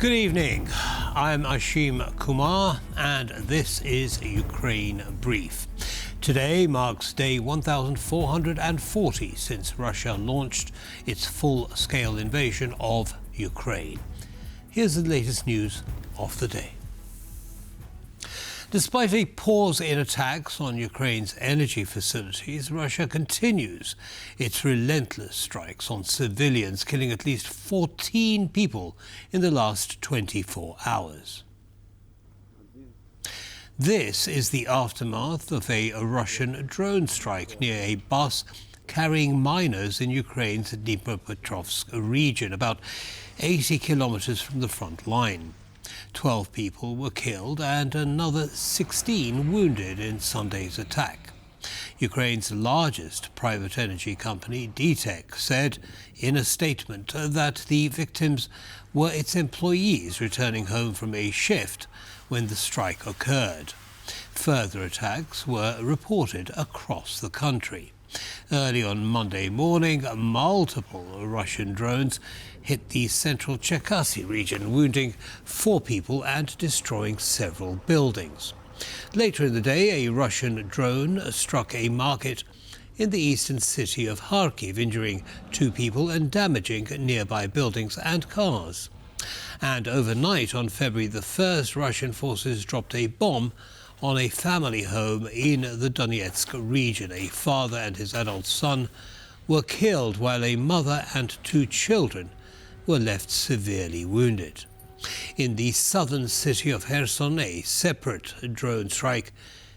Good evening. I'm Ashim Kumar, and this is Ukraine Brief. Today marks day 1,440 since Russia launched its full-scale invasion of Ukraine. Here's the latest news of the day. Despite a pause in attacks on Ukraine's energy facilities, Russia continues its relentless strikes on civilians, killing at least 14 people in the last 24 hours. This is the aftermath of a Russian drone strike near a bus carrying miners in Ukraine's Dnipropetrovsk region, about 80 kilometers from the front line. 12 people were killed and another 16 wounded in Sunday's attack. Ukraine's largest private energy company, DTEK, said in a statement that the victims were its employees returning home from a shift when the strike occurred. Further attacks were reported across the country. Early on Monday morning, multiple Russian drones hit the central Cherkasy region, wounding 4 people and destroying several buildings. Later in the day, a Russian drone struck a market in the eastern city of Kharkiv, injuring 2 people and damaging nearby buildings and cars. And overnight on February the 1st, Russian forces dropped a bomb on a family home in the Donetsk region. A father and his adult son were killed, while a mother and 2 children were left severely wounded. In the southern city of Kherson, a separate drone strike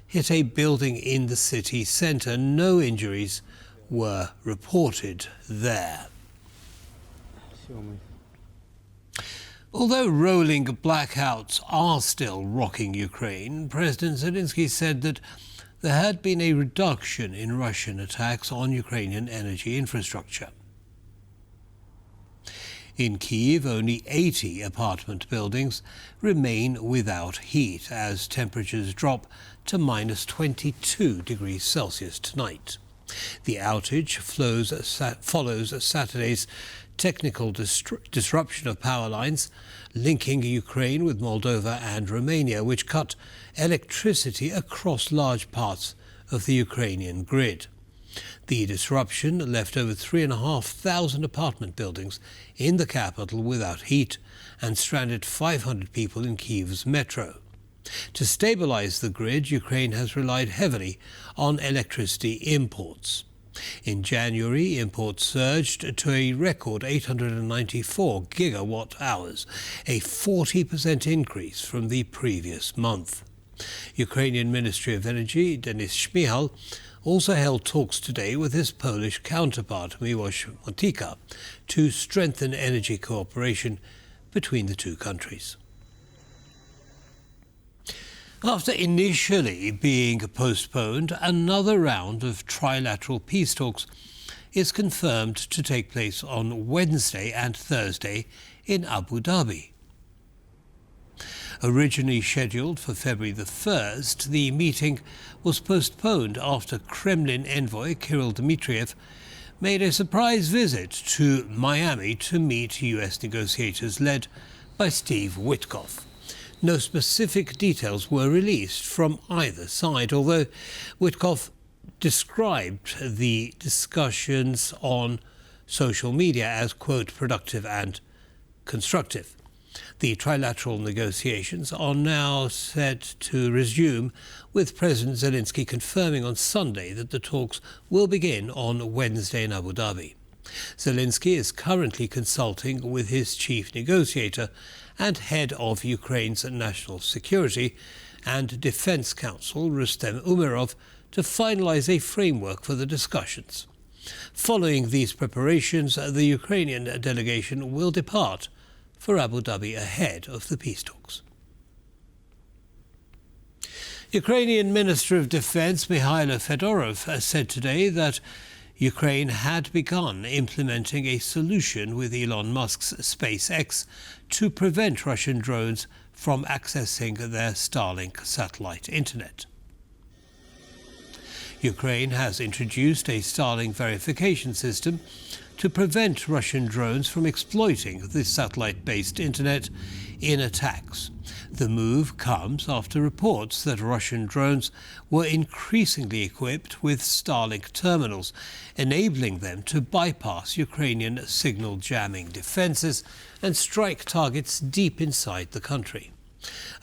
hit a building in the city centre. No injuries were reported there. Although rolling blackouts are still rocking Ukraine, President Zelensky said that there had been a reduction in Russian attacks on Ukrainian energy infrastructure. In Kyiv, only 80 apartment buildings remain without heat as temperatures drop to minus 22 degrees Celsius tonight. The outage follows Saturday's technical disruption of power lines linking Ukraine with Moldova and Romania, which cut electricity across large parts of the Ukrainian grid. The disruption left over 3,500 apartment buildings in the capital without heat and stranded 500 people in Kyiv's metro. To stabilize the grid, Ukraine has relied heavily on electricity imports. In January, imports surged to a record 894 gigawatt hours, a 40% increase from the previous month. Ukrainian Ministry of Energy, Denis Shmyhal, also held talks today with his Polish counterpart, Miłosz Motyka, to strengthen energy cooperation between the two countries. After initially being postponed, another round of trilateral peace talks is confirmed to take place on Wednesday and Thursday in Abu Dhabi. Originally scheduled for February the 1st, the meeting was postponed after Kremlin envoy Kirill Dmitriev made a surprise visit to Miami to meet U.S. negotiators led by Steve Witkoff. No specific details were released from either side, although Witkoff described the discussions on social media as, quote, productive and constructive. The trilateral negotiations are now set to resume, with President Zelensky confirming on Sunday that the talks will begin on Wednesday in Abu Dhabi. Zelensky is currently consulting with his chief negotiator and head of Ukraine's national security and defense council, Rustem Umerov, to finalize a framework for the discussions. Following these preparations, the Ukrainian delegation will depart for Abu Dhabi ahead of the peace talks. Ukrainian Minister of Defense Mikhailo Fedorov said today that Ukraine had begun implementing a solution with Elon Musk's SpaceX to prevent Russian drones from accessing their Starlink satellite internet. Ukraine has introduced a Starlink verification system to prevent Russian drones from exploiting the satellite-based internet in attacks. The move comes after reports that Russian drones were increasingly equipped with Starlink terminals, enabling them to bypass Ukrainian signal jamming defenses and strike targets deep inside the country.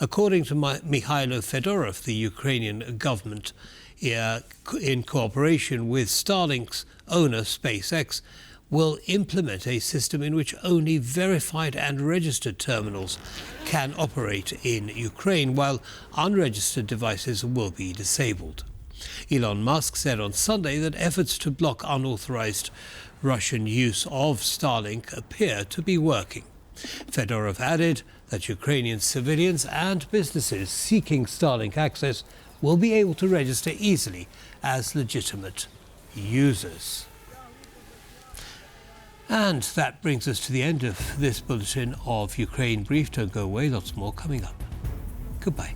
According to Mikhailo Fedorov, the Ukrainian government, in cooperation with Starlink's owner SpaceX, will implement a system in which only verified and registered terminals can operate in Ukraine, while unregistered devices will be disabled. Elon Musk said on Sunday that efforts to block unauthorized Russian use of Starlink appear to be working. Fedorov added that Ukrainian civilians and businesses seeking Starlink access will be able to register easily as legitimate users. And that brings us to the end of this bulletin of Ukraine Brief. Don't go away, lots more coming up. Goodbye.